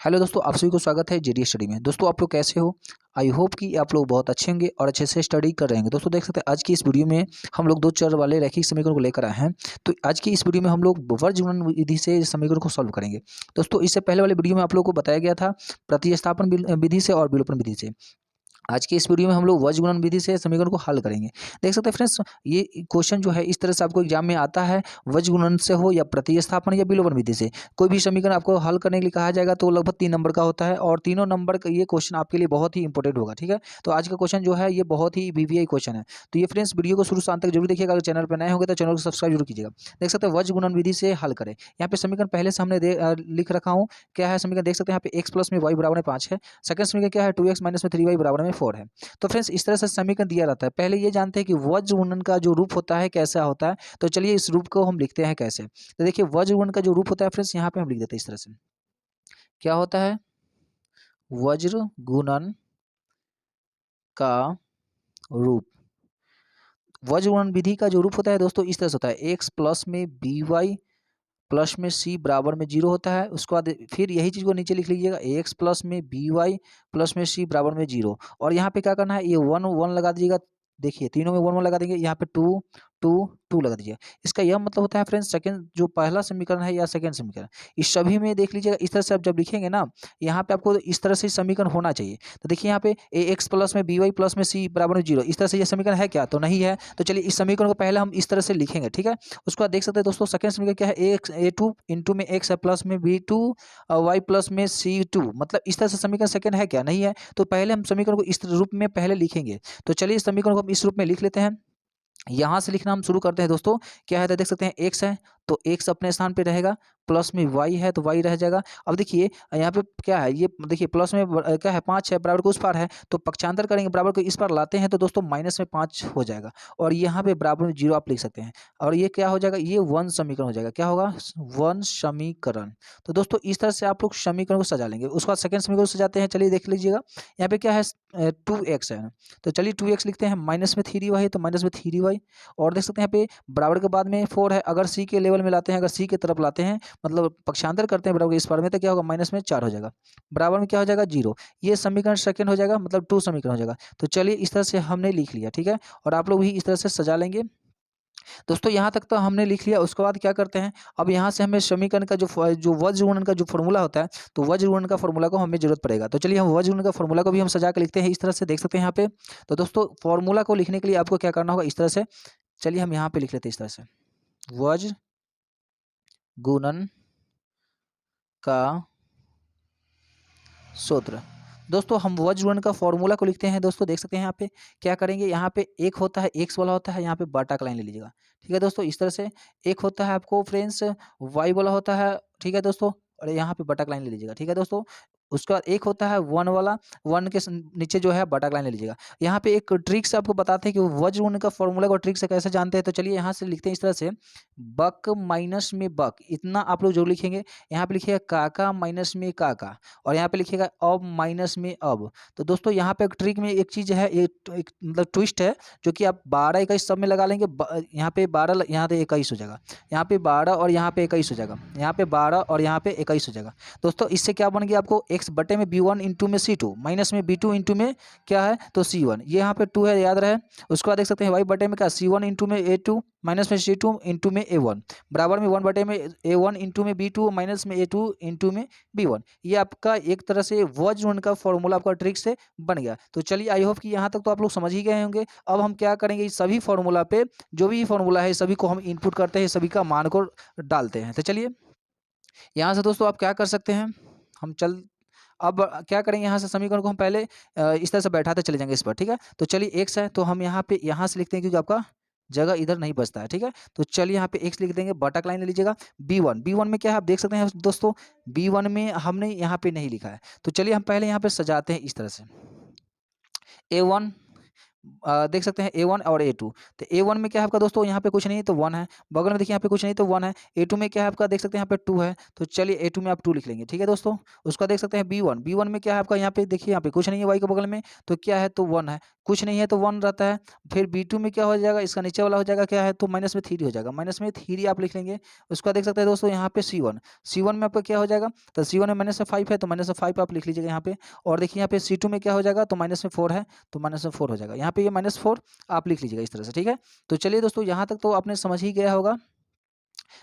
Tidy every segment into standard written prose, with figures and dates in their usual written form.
Hello दोस्तों, आप सभी को स्वागत है जीडी स्टडी में। दोस्तों आप लोग कैसे हो? आई होप कि आप लोग बहुत अच्छे होंगे और अच्छे से स्टडी कर रहे होंगे। दोस्तों देख सकते हैं आज की इस वीडियो में हम लोग दो चर वाले रैखिक समीकरण को लेकर आए हैं। तो आज की इस वीडियो में हम लोग वर्ग गुणन विधि से इस समीकरण को सॉल्व करेंगे। दोस्तों इससे पहले वाले वीडियो में आप लोग को बताया गया था प्रतिस्थापन विधि से और विलोपन विधि से। आज की इस वीडियो में हम लोग वर्ग गुणन विधि से समीकरण को हल करेंगे। देख सकते हैं फ्रेंड्स, ये क्वेश्चन जो है इस तरह से आपको एग्जाम में आता है। वर्ग गुणन से हो या प्रतिस्थापन या विलोपन विधि से कोई भी समीकरण आपको हल करने के लिए कहा जाएगा तो लगभग 3 नंबर का होता है और तीनों नंबर का ये क्वेश्चन आपके लिए बहुत ही इंपॉर्टेंट होगा। ठीक है, तो आज का क्वेश्चन जो है ये बहुत ही वीवीआई क्वेश्चन है। तो ये फ्रेंड्स वीडियो को शुरू से अंत तक जरूर देखिएगा। अगर चैनल पर नए होंगे तो चैनल को सब्सक्राइब जरूर कीजिएगा। देख सकते हैं वर्ग गुणन विधि से हल करें। यहाँ पे समीकरण पहले से हमने लिख रखा हूँ। क्या है समीकरण? देख सकते हैं यहाँ पे x प्लस में y बराबर में 5 है। सेकंड समीकरण क्या है? 2x माइनस में 3y बराबर में 4 है। तो फ्रेंड्स इस तरह से समीकरण दिया रहता है। पहले ये जानते हैं कि वर्ग गुणन का जो रूप होता है कैसा होता है। तो चलिए इस रूप को हम लिखते हैं कैसे। तो देखिए वर्ग गुणन का जो रूप होता है फ्रेंड्स यहाँ पे हम लिख देते हैं इस तरह से। क्या होता है? वज्र गुणन का रूप। वज्र गुणन विधि का जो रूप होता है दोस्तों इस तरह से होता है। एक्स प्लस में बी वाई प्लस में सी बराबर में 0 होता है। उसके बाद फिर यही चीज़ को नीचे लिख लीजिएगा। एक्स प्लस में बी वाई प्लस में सी बराबर में 0। और यहाँ पे क्या करना है, ये 1 1 लगा दीजिएगा। देखिए तीनों में 1 1 लगा देंगे। यहाँ पे 2 2 2 लगा दीजिएगा। इसका यह मतलब होता है फ्रेंड्स, सेकंड जो पहला समीकरण है या सेकंड समीकरण, इस सभी में देख लीजिएगा इस तरह से आप जब लिखेंगे ना, यहाँ पे आपको इस तरह से समीकरण होना चाहिए। तो देखिए यहाँ पे ए एक्स प्लस में बी वाई प्लस में सी बराबर में 0, इस तरह से ये समीकरण है क्या? तो नहीं है। तो चलिए इस समीकरण को पहले हम इस तरह से लिखेंगे। ठीक है, उसके बाद देख सकते हैं दोस्तों सेकंड समीकरण क्या है? a2 इंटू में x है प्लस में b2 y प्लस में c2, मतलब इस तरह से समीकरण सेकंड है क्या? नहीं है। तो पहले हम समीकरण को इस रूप में पहले लिखेंगे। तो चलिए इस समीकरण को हम इस रूप में लिख लेते हैं। यहाँ से लिखना हम शुरू करते हैं दोस्तों। क्या है तो देख सकते हैं x है तो x अपने स्थान पे रहेगा, प्लस में y है तो y रह जाएगा। अब देखिए यहाँ पे क्या है, ये देखिए प्लस में क्या है 5 है, बराबर को उस पार है तो पक्षांतर करेंगे, बराबर को इस पार लाते हैं तो दोस्तों माइनस में 5 हो जाएगा। और यहाँ पे बराबर में 0 आप लिख सकते हैं। और ये क्या हो जाएगा? ये वन समीकरण हो जाएगा। क्या होगा? वन समीकरण। तो दोस्तों इस तरह से आप लोग समीकरण को सजा लेंगे। उसके बाद सेकंड समीकरण को सजाते हैं। चलिए देख लीजिएगा यहाँ पे क्या है 2x है। तो चलिए 2x लिखते हैं। माइनस में 3y है तो माइनस में 3y। और देख सकते हैं यहाँ पे बराबर के बाद में 4 है। अगर c के लेवल में लाते हैं, अगर c की तरफ लाते हैं मतलब पक्षांतर करते हैं बराबर के इस पार में, तो क्या होगा? माइनस में 4 हो जाएगा। बराबर में क्या हो जाएगा? 0। ये समीकरण सेकंड हो जाएगा, मतलब 2 समीकरण हो जाएगा। तो चलिए इस तरह से हमने लिख लिया। ठीक है, और आप लोग भी इस तरह से सजा लेंगे। दोस्तों यहाँ तक तो हमने लिख लिया। उसके बाद क्या करते हैं, अब यहाँ से हमें समीकरण का जो वज्र गुणन का जो फॉर्मूला होता है, तो वज्र गुणन का फॉर्मूला को हमें जरूरत पड़ेगा। तो चलिए हम वज्र गुणन का फॉर्मूला को भी हम सजा के लिखते हैं इस तरह से। देख सकते हैं यहाँ पे। तो दोस्तों फॉर्मूला को लिखने के लिए आपको क्या करना होगा? इस तरह से। चलिए हम यहाँ पे लिख लेते हैं इस तरह से। वज्र गुणन का सूत्र। दोस्तों हम वज्र गुणन का फॉर्मूला को लिखते हैं। दोस्तों देख सकते हैं यहाँ पे क्या करेंगे, यहाँ पे एक होता है एक्स वाला होता है, यहाँ पे बाटा का लाइन ले लीजिएगा। ठीक है दोस्तों, इस तरह से एक होता है आपको फ्रेंड्स वाई वाला होता है। ठीक है दोस्तों, और यहाँ पे बटा का लाइन ले लीजिएगा। ठीक है दोस्तों, उसके बाद एक होता है वन वाला, वन के नीचे जो है बटा का लाइन ले लीजिएगा। यहाँ पे एक ट्रिक से आपको बताते हैं कि वज्र गुणन का फॉर्मूला को ट्रिक से कैसे जानते हैं। तो चलिए यहाँ से लिखते हैं इस तरह से। बक माइनस में बक, इतना आप लोग जरूर लिखेंगे। यहाँ पे लिखिएगा काका माइनस में काका, और यहाँ पे लिखिएगा अब माइनस में अब। तो दोस्तों यहाँ पे एक ट्रिक में एक चीज़ है, एक मतलब ट्विस्ट है, जो कि आप 12 21 सब में लगा लेंगे। यहाँ पे 12, यहाँ पे 21 हो जाएगा। यहाँ पे 12 और यहाँ पे 21 हो जाएगा। यहाँ पे 12 और यहाँ पे 21 हो जाएगा। दोस्तों इससे क्या बन गया आपको? x बटे में b1 इंटू में c2 माइनस में b2 इंटू में क्या है तो c1। ये यहाँ पे 2 है, याद रहे। उसके बाद देख सकते हैं y बटे में क्या c1 इंटू में a2 माइनस में c2 इंटू में a1 बराबर में 1 बटे में a1 इंटू में b2 माइनस में a2 इंटू में b1। ये आपका एक तरह से वज्र गुणन का फॉर्मूला आपका ट्रिक से बन गया। तो चलिए आई होप कि यहाँ तक तो आप लोग समझ ही गए होंगे। अब हम क्या करेंगे, इस सभी फॉर्मूला पे जो भी फॉर्मूला है सभी को हम इनपुट करते हैं, सभी का मान को डालते हैं। तो चलिए यहाँ से दोस्तों आप क्या कर सकते हैं, हम अब क्या करेंगे, यहाँ से समीकरण को हम पहले इस तरह से बैठाते चले जाएंगे इस पर। ठीक है, तो चलिए x है तो हम यहाँ पे यहाँ से लिखते हैं क्योंकि आपका जगह इधर नहीं बचता है। ठीक है, तो चलिए यहाँ पे x लिख देंगे, बटा लाइन ले लीजिएगा। b1 में क्या है आप देख सकते हैं दोस्तों, b1 में हमने यहाँ पे नहीं लिखा है। तो चलिए हम पहले यहाँ पे सजाते हैं इस तरह से। a1 देख सकते हैं A1 और A2। तो A1 में क्या है आपका दोस्तों, यहाँ पे कुछ नहीं है तो 1 है, बगल में देखिए यहाँ पे कुछ नहीं तो 1 है। A2 में क्या है आपका, देख सकते हैं यहाँ पे 2 है, तो चलिए A2 में आप 2 लिख लेंगे, ठीक है दोस्तों। उसका देख सकते हैं B1 में क्या है आपका, यहाँ पे देखिए यहाँ पे कुछ नहीं है y के बगल में, तो क्या है तो 1 है, कुछ नहीं है तो 1 रहता है। फिर B2 में क्या हो जाएगा, इसका नीचे वाला हो जाएगा क्या है तो माइनस में 3 हो जाएगा, माइनस में 3 आप लिख लेंगे। उसका देख सकते हैं दोस्तों यहाँ पे C1 में आपका क्या हो जाएगा, तो C1 में माइनस में 5 है, तो माइनस में 5 आप लिख लीजिएगा यहाँ पे। और देखिए यहाँ पे C2 में क्या हो जाएगा, तो माइनस में 4 है, तो माइनस में 4 हो जाएगा, यहाँ पे ये -4 आप लिख लीजिएगा इस तरह से, ठीक है। तो चलिए दोस्तों, यहाँ तक तो आपने समझ ही गया होगा।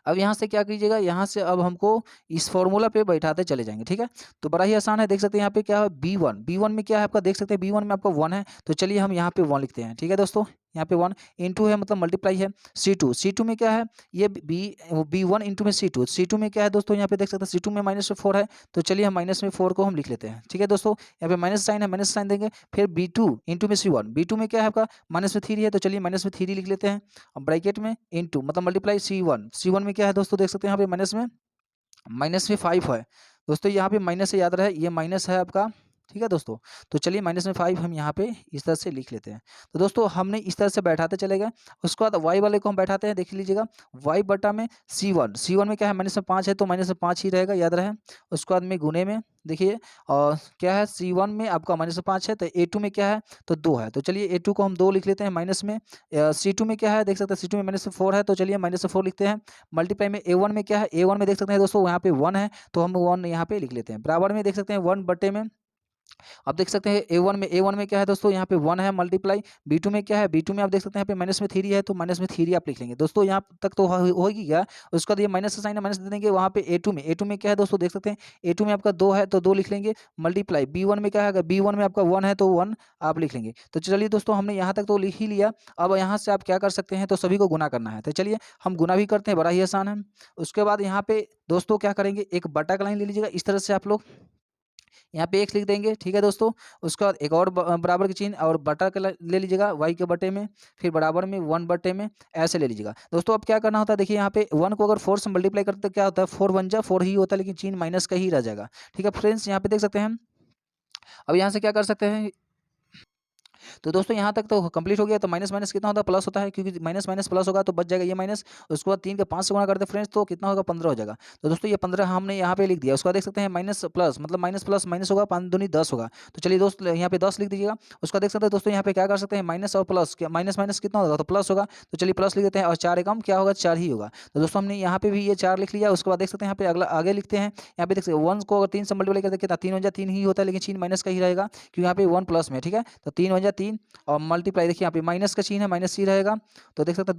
अब यहाँ से क्या कीजिएगा, यहाँ से अब हमको इस फॉर्मूला पे बैठाते चले जाएंगे, ठीक है। तो बड़ा ही आसान है, देख सकते हैं यहाँ पे क्या है B1 में क्या है आपका, देख सकते हैं B1 में आपका 1 है, तो चलिए हम यहाँ पे 1 लिखते हैं, ठीक है दोस्तों। यहाँ पे 1 इंटू है मतलब मल्टीप्लाई है। C2 में क्या है, ये B1 इंटू में C2 में क्या है दोस्तों, यहाँ पे देख सकते हैं C2 में -4 है, तो चलिए हम -4 को हम लिख लेते हैं, ठीक है दोस्तों। यहाँ पे माइनस साइन है, माइनस साइन देंगे। फिर B2 इंटू में C1 में क्या है आपका -3 है, तो चलिए -3 लिख लेते हैं। अब ब्रैकेट में इंटू मतलब मल्टीप्लाई C1 में क्या है दोस्तों, देख सकते हैं यहाँ पे माइनस में 5 है दोस्तों, यहाँ पे माइनस से याद रहे ये माइनस है आपका, ठीक है दोस्तों। तो चलिए -5 हम यहाँ पे इस तरह से लिख लेते हैं। तो दोस्तों हमने इस तरह से बैठाते चले गए। उसके बाद y वाले को हम बैठाते हैं, देख लीजिएगा y बटा में C1 में क्या है -5 है, तो -5 ही रहेगा, याद रहे। उसके बाद में गुने में देखिए और क्या है C1 में आपका -5 है, तो A2 में क्या है तो 2 है, तो चलिए A2 को हम 2 लिख लेते हैं माइनस में। C2 में क्या है, देख सकते हैं C2 में -4 है, तो चलिए -4 लिखते हैं। मल्टीप्लाई में A1 में क्या है, A1 में देख सकते हैं दोस्तों यहाँ पे 1 है, तो हम 1 यहाँ पे लिख लेते हैं। बराबर में देख सकते हैं 1 बटे में, अब देख सकते हैं A1 में क्या है दोस्तों, यहाँ पे 1 है मल्टीप्लाई। B2 में क्या है, B2 में आप देख सकते हैं यहाँ पे -3 है, तो -3 आप लिख लेंगे दोस्तों। यहाँ तक तो होगी क्या। उसके बाद ये माइनस का साइन है, माइनस दे देंगे। वहाँ पे A2 में क्या है दोस्तों, देख सकते हैं A2 में आपका 2 है, तो 2 लिख लेंगे मल्टीप्लाई। B1 में क्या है, अगर B1 में आपका 1 है, तो 1 आप लिख लेंगे। तो चलिए दोस्तों हमने यहाँ तक तो लिख ही लिया। अब यहाँ से आप क्या कर सकते हैं, तो सभी को गुना करना है, तो चलिए हम गुना भी करते हैं, बड़ा ही आसान है। उसके बाद यहाँ पे दोस्तों क्या करेंगे, एक बटा का लाइन ले लीजिएगा इस तरह से आप लोग, यहाँ पे x लिख देंगे, ठीक है दोस्तों। उसके बाद एक और बराबर की चिन्ह और बटा के ले लीजिएगा y के बटे में, फिर बराबर में 1 बटे में, ऐसे ले लीजिएगा दोस्तों। अब क्या करना होता है, देखिए यहाँ पे 1 को अगर 4 से मल्टीप्लाई करते तो क्या होता है, 4 1 जा 4 ही होता है, लेकिन चिन्ह माइनस का ही रह जाएगा, ठीक है फ्रेंड्स। यहाँ पे देख सकते हैं अब यहाँ से क्या कर सकते हैं, तो दोस्तों यहाँ तक तो कंप्लीट हो गया। तो माइनस माइनस कितना होता है, प्लस होता है, क्योंकि माइनस माइनस प्लस होगा तो बच जाएगा ये माइनस। उसके बाद 3 के 5 से गुणा करते हैं फ्रेंड्स, तो कितना होगा 15 हो जाएगा। तो दोस्तों ये 15 हमने यहाँ पे लिख दिया। उसके बाद देख सकते हैं माइनस प्लस मतलब माइनस प्लस माइनस होगा, 5 दूनी 10 होगा, तो चलिए दोस्त यहाँ पे 10 लिख दीजिएगा। उसका देख सकते हैं दोस्तों यहाँ पे क्या कर सकते हैं, माइनस और प्लस, माइनस माइनस कितना होगा तो प्लस होगा, तो चलिए प्लस लिख देते हैं। और 4 एकम क्या होगा, 4 ही होगा। तो दोस्तों हमने यहाँ पे भी ये 4 लिख लिया। उसके बाद देख सकते हैं यहाँ पे अगला आगे लिखते हैं। यहाँ पे देख सकते हैं 1 को अगर 3 से मल्टीप्लाई करते कितना 3 1 जा 3 ही होता है, लेकिन चिन्ह माइनस का ही रहेगा क्योंकि यहाँ पे 1 प्लस में, ठीक है। तो 3 1 जा 3 और मल्टीप्लाई, देखिए यहाँ पे माइनस का चिन्ह है, माइनस ही रहेगा। तो देख सकते हैं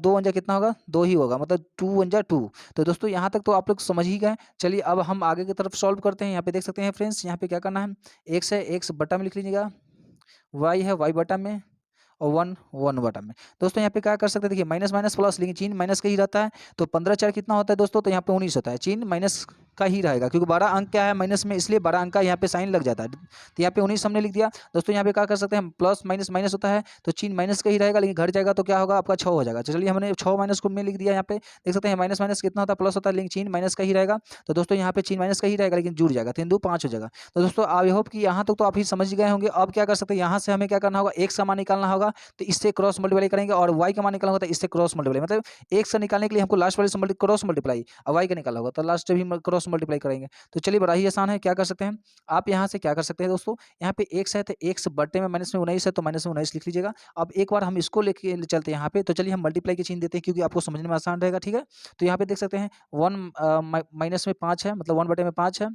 2 1 जा कितना होगा, 2 ही होगा, मतलब 2 1 जा 2। तो दोस्तों यहाँ तक तो आप लोग समझ ही गए। चलिए अब हम आगे की तरफ सॉल्व करते हैं। यहाँ पे देख सकते हैं फ्रेंड्स, यहाँ पे क्या करना है, x है x बटा में लिख लीजिएगा, y है y बटा में, और 1 1 बटा में। दोस्तों यहाँ पे क्या कर सकते हैं, देखिए माइनस माइनस प्लस, लेकिन चिन्ह माइनस का ही रहता है। तो 15 4 कितना होता है दोस्तों, तो यहाँ पे 19 होता है, चिन्ह माइनस का ही रहेगा क्योंकि 12 अंक क्या है माइनस में, इसलिए 12 अंक का यहाँ पे साइन लग जाता है। तो यहाँ पे 19 हमने लिख दिया। दोस्तों यहाँ पे क्या कर सकते हैं, प्लस माइनस माइनस होता है तो चिन्ह माइनस का ही रहेगा, लेकिन घट जाएगा तो क्या होगा आपका 6 हो जाएगा। तो चलिए हमने 6 माइनस को में लिख दिया। यहाँ पे देख सकते हैं माइनस माइनस कितना होता है, प्लस होता है, लेकिन चिन्ह माइनस का ही रहेगा। तो दोस्तों यहाँ पे चिन्ह माइनस का ही रहेगा, लेकिन जुड़ जाएगा, 3 2 5 हो जाएगा। तो दोस्तों आई होप कि यहाँ तक तो आप ही समझ गए होंगे। अब क्या कर सकते हैं, यहाँ से हमें क्या करना होगा, x का मान निकालना होगा, तो इससे क्रॉस मल्टीप्लाई करेंगे, और y का मान निकालना होगा तो इससे क्रॉस मल्टीप्लाई, मतलब एक से निकालने के लिए हमको लास्ट वाले से क्रॉस मल्टीप्लाई, और y का निकालना होगा तो लास्ट भी क्रॉस मल्टीप्लाई करेंगे। तो चलिए बड़ा ही आसान है, क्या कर सकते हैं आप यहाँ से क्या कर सकते हैं दोस्तों, यहाँ पे x है तो x बट्टे में माइनस में 19 है, तो माइनस में 19 लिख लीजिएगा। अब एक बार हम इसको लेके चलते हैं यहाँ पे, तो चलिए हम मल्टीप्लाई के चिन्ह देते हैं क्योंकि आपको समझने में आसान रहेगा, ठीक है। तो यहाँ पे देख सकते हैं 1 माइनस में 5 है, मतलब 1 बटे में 5 है।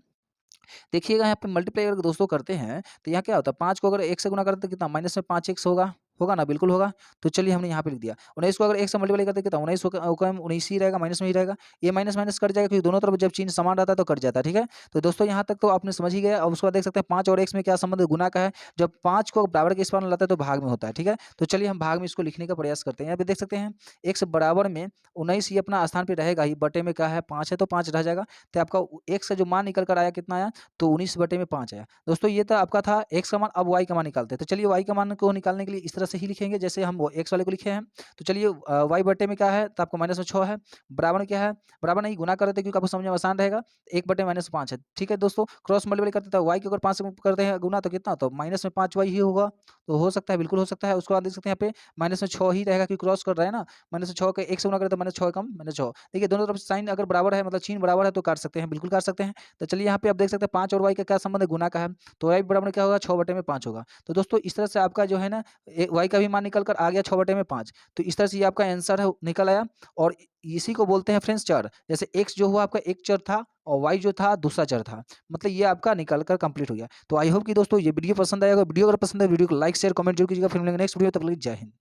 देखिएगा यहाँ पे मल्टीप्लाई अगर दोस्तों करते हैं तो यहाँ क्या होता है, 5 को अगर 1 से गुना करते हैं कितना, माइनस में 5x होगा, होगा ना, बिल्कुल होगा। तो चलिए हमने यहाँ पे लिख दिया। 19 को अगर 1 से मल्टीप्लाई करते हैं कितना, 19 होगा, 19 ही रहेगा, माइनस में ही रहेगा। ये माइनस माइनस कट जाएगा क्योंकि दोनों तरफ जब चिन्ह समान रहता है तो कट जाता है, ठीक है। तो दोस्तों यहाँ तक तो आपने समझ ही गया। अब उसके बाद देख सकते हैं 5 और x में क्या संबंध, गुना का है। जब 5 को बराबर के स्थान लाता है तो भाग में होता है, ठीक है। तो चलिए हम भाग में इसको लिखने का प्रयास करते हैं। यहाँ पे देख सकते हैं x बराबर में 19 ही अपना स्थान पे रहेगा ही, बटे में क्या है 5 है, तो 5 रह जाएगा। तो आपका x का जो मान निकल कर आया कितना आया, तो 19 बटे में 5 आया। दोस्तों ये तो आपका था x का मान। अब y का मान निकालते हैं। तो चलिए y का मान को निकालने के लिए इस तरह तरह से ही लिखेंगे जैसे हम वो एक्स वाले को लिखे हैं। तो चलिए वाई बटे में क्या है, तो आपको माइनस में 6 है, बराबर में क्या है, बराबर नहीं गुना कर देते क्योंकि आपको समझ में आसान रहेगा, 1 बटे माइनस 5 है। ठीक है दोस्तों, क्रॉस मल्टीप्लाई करते तो वाई के अगर 5 से करते हैं गुना तो कितना, तो माइनस में 5 वाई ही होगा। तो हो सकता है, बिल्कुल हो सकता है। उसके बाद देख सकते हैं यहाँ पे माइनस में 6 ही रहेगा क्योंकि क्रॉस कर रहा है ना, माइनस में 6 के 1 से गुना करें तो माइनस 6 कम माइनस 6। देखिए दोनों तरफ साइन अगर बराबर है, मतलब चिन्ह बराबर है तो काट सकते हैं, बिल्कुल काट सकते हैं। तो चलिए यहाँ पे आप देख सकते हैं 5 और वाई का क्या संबंध है, गुना का है। तो वाई बराबर में क्या होगा, 6 बटे में 5 होगा। तो दोस्तों इस तरह से आपका जो है ना वाई का भी मान निकल कर आ गया 6 बटे में 5। तो इस तरह से ये आपका आंसर है निकल आया। और इसी को बोलते हैं फ्रेंड्स चर। जैसे एक्स जो हुआ आपका एक चर था और वाई जो था दूसरा चर था, मतलब ये आपका निकल कर कंप्लीट हो गया। तो आई होप कि दोस्तों ये वीडियो पसंद आएगा। वीडियो अगर पसंद है वीडियो को लाइक शेयर कमेंट जरूर कीजिएगा। फिर मिलेंगे नेक्स्ट वीडियो, तब तक के लिए जय हिंद।